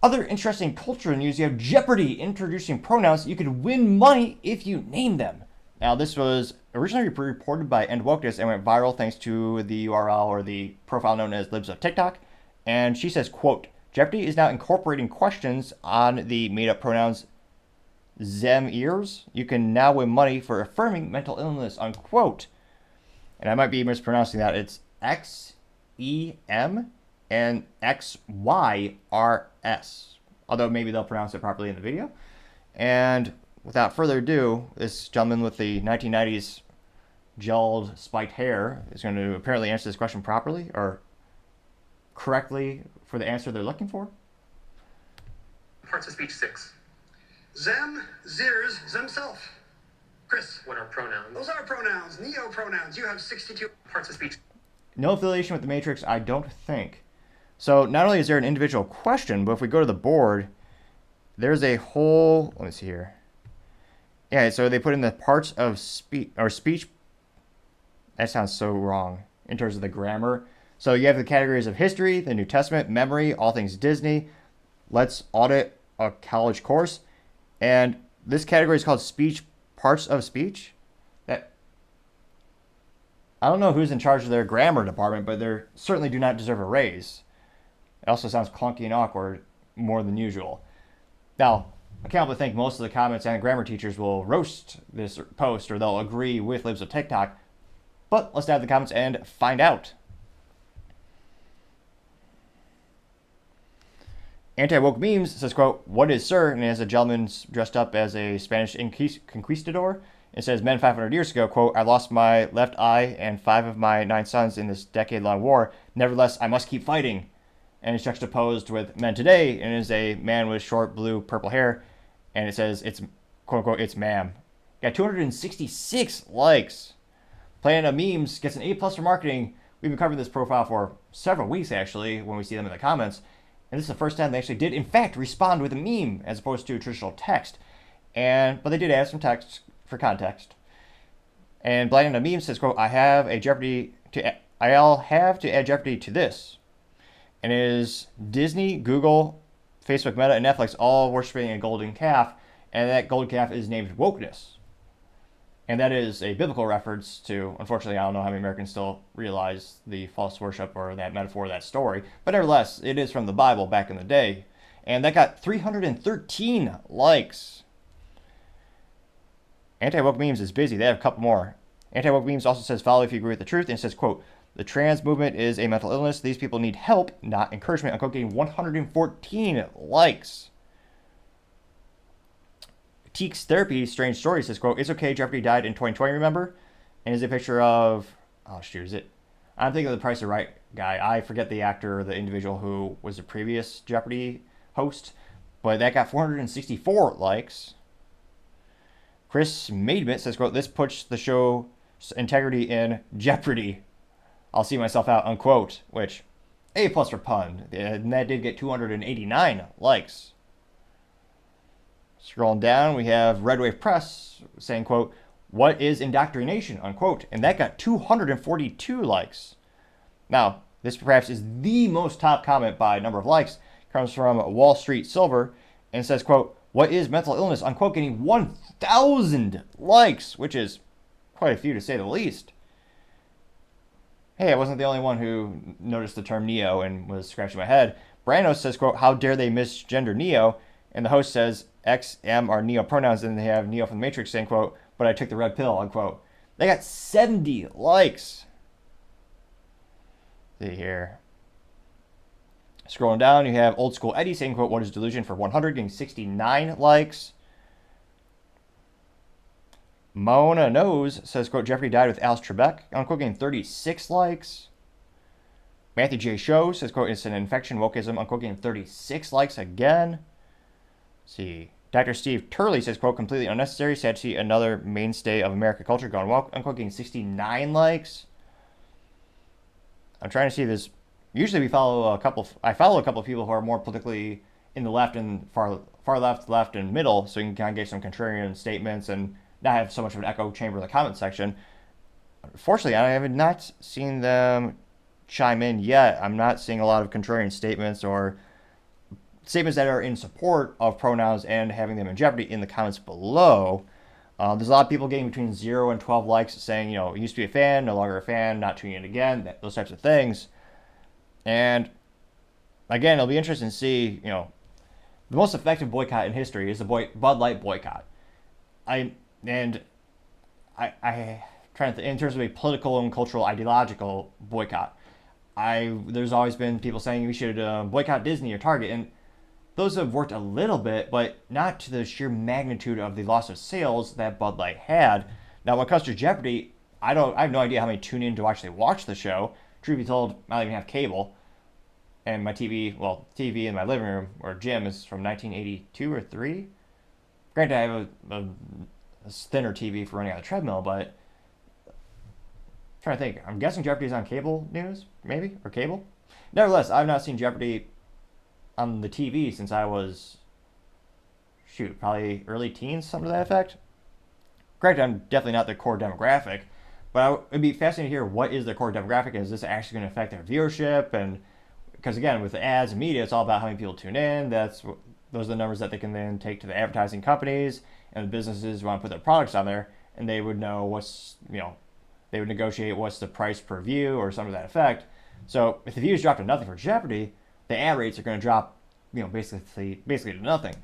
Other interesting cultural news, you have Jeopardy introducing pronouns. You could win money if you name them. Now, this was originally reported by End Wokeness and went viral thanks to the URL or the profile known as Libs of TikTok. And she says, quote, Jeopardy is now incorporating questions on the made-up pronouns them ears. You can now win money for affirming mental illness, unquote. And I might be mispronouncing that. It's XEM and XYRS. Although maybe they'll pronounce it properly in the video. And without further ado, this gentleman with the 1990s gelled spiked hair is going to apparently answer this question properly or correctly for the answer they're looking for. Parts of speech 6. Them, theirs, themself. Chris. What are pronouns? Those are pronouns, neo-pronouns. You have 62 Parts of speech. No affiliation with the Matrix, I don't think. So not only is there an individual question, but if we go to the board, there's a whole, let me see here. Yeah, so they put in the parts of speech, or speech, that sounds so wrong in terms of the grammar. So you have the categories of history, the New Testament, memory, all things Disney. Let's audit a college course. And this category is called speech, parts of speech. That, I don't know who's in charge of their grammar department, but they certainly do not deserve a raise. It also sounds clunky and awkward more than usual. Now, I can't but think most of the comments and grammar teachers will roast this post or they'll agree with Libs of TikTok. But let's dive the comments and find out. Anti-woke memes says, quote, what is sir? And it has a gentleman dressed up as a Spanish conquistador. It says, men 500 years ago, quote, I lost my left eye and 5 of my 9 sons in this decade-long war. Nevertheless, I must keep fighting. And it's juxtaposed with men today, and it is a man with short blue purple hair. And it says, it's, quote unquote, it's ma'am. Got 266 likes. Planet of Memes gets an A+ for marketing. We've been covering this profile for several weeks, actually, when we see them in the comments. And this is the first time they actually did, in fact, respond with a meme as opposed to traditional text. But they did add some text for context. And Planet of Memes says, quote, I'll have to add Jeopardy to this. And it is Disney, Google, Facebook Meta, and Netflix all worshiping a golden calf. And that golden calf is named wokeness. And that is a biblical reference to, unfortunately, I don't know how many Americans still realize the false worship or that metaphor, that story. But nevertheless, it is from the Bible back in the day. And that got 313 likes. Anti-woke memes is busy. They have a couple more. Anti-woke memes also says, follow if you agree with the truth. And it says, quote, the trans movement is a mental illness. These people need help, not encouragement. Unquote, getting 114 likes. Teeks Therapy, Strange Story says, quote, it's okay, Jeopardy died in 2020, remember? And is a picture of, oh shoot, is it? I'm thinking of the Price is Right guy. I forget the actor or the individual who was the previous Jeopardy host, but that got 464 likes. Chris Mademit says, quote, this puts the show's integrity in jeopardy. I'll see myself out, unquote, which, A+ for pun. And that did get 289 likes. Scrolling down, we have Red Wave Press saying, quote, what is indoctrination, unquote. And that got 242 likes. Now, this perhaps is the most top comment by number of likes. Comes from Wall Street Silver and says, quote, what is mental illness, unquote, getting 1,000 likes, which is quite a few to say the least. Hey, I wasn't the only one who noticed the term Neo and was scratching my head. Brando says, quote, how dare they misgender Neo? And the host says, X, M are Neo pronouns, and they have Neo from the Matrix saying, quote, but I took the red pill, unquote. They got 70 likes. See here. Scrolling down, you have Old School Eddie saying, quote, what is delusion for 100, getting 69 likes. Mona Knows says, quote, Jeopardy died with Alice Trebek, unquote, getting 36 likes. Matthew J. Show says, quote, it's an infection, wokeism, unquote, getting 36 likes again. Let's see. Dr. Steve Turley says, quote, completely unnecessary. Sad to see another mainstay of American culture gone woke, unquote, getting 69 likes. I'm trying to see this. Usually I follow a couple of people who are more politically in the left and far left, and middle, so you can kind of get some contrarian statements and not have so much of an echo chamber in the comment section. Unfortunately, I have not seen them chime in yet. I'm not seeing a lot of contrarian statements or statements that are in support of pronouns and having them in jeopardy in the comments below. There's a lot of people getting between 0 and 12 likes saying, used to be a fan, no longer a fan, not tuning in again, those types of things. And again, it'll be interesting to see, the most effective boycott in history is the Bud Light boycott. I trying to think, in terms of a political and cultural ideological boycott. There's always been people saying we should boycott Disney or Target, and those have worked a little bit, but not to the sheer magnitude of the loss of sales that Bud Light had. Now, when it comes to Jeopardy, I have no idea how many tune in to actually watch the show. Truth be told, I don't even have cable, and my TV in my living room or gym is from 1982 or 3. Granted, I have a thinner TV for running on a treadmill, but I'm trying to think. I'm guessing Jeopardy's on cable news, maybe, or cable. Nevertheless, I've not seen Jeopardy on the TV since I was, probably early teens, something to that effect. Granted, I'm definitely not the core demographic, but it'd be fascinating to hear what is their core demographic, and is this actually going to affect their viewership? And because again, with the ads and media, it's all about how many people tune in. Those are the numbers that they can then take to the advertising companies and the businesses who want to put their products on there, and they would know they would negotiate what's the price per view or something to that effect. So if the views drop to nothing for Jeopardy, the ad rates are going to drop, basically to nothing.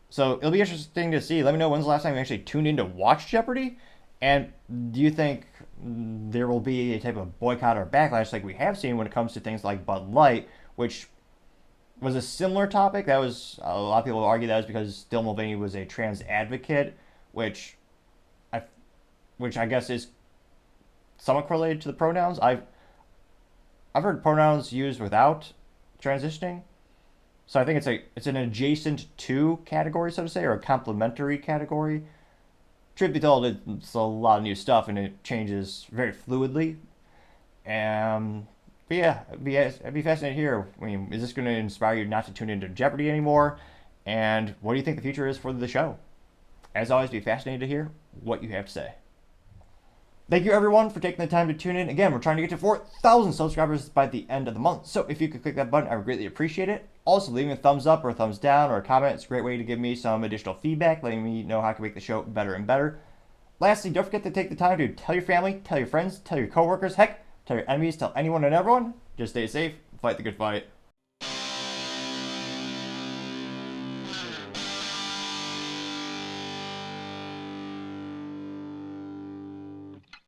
So it'll be interesting to see. Let me know when's the last time you actually tuned in to watch Jeopardy, and do you think there will be a type of boycott or backlash like we have seen when it comes to things like Bud Light, which was a similar topic? That was, a lot of people argue that was because Dylan Mulvaney was a trans advocate, which I guess is somewhat correlated to the pronouns. I've heard pronouns used without transitioning, so I think it's an adjacent to category, so to say, or a complementary category. Truth be told, it's a lot of new stuff and it changes very fluidly. But yeah, it'd be fascinating to hear. Is this going to inspire you not to tune into Jeopardy anymore? And what do you think the future is for the show? As always, be fascinated to hear what you have to say. Thank you, everyone, for taking the time to tune in. Again, we're trying to get to 4,000 subscribers by the end of the month. So if you could click that button, I would greatly appreciate it. Also, leaving a thumbs up or a thumbs down or a comment is a great way to give me some additional feedback, letting me know how I can make the show better and better. Lastly, don't forget to take the time to tell your family, tell your friends, tell your coworkers, heck, tell your enemies, tell anyone and everyone. Just stay safe, fight the good fight.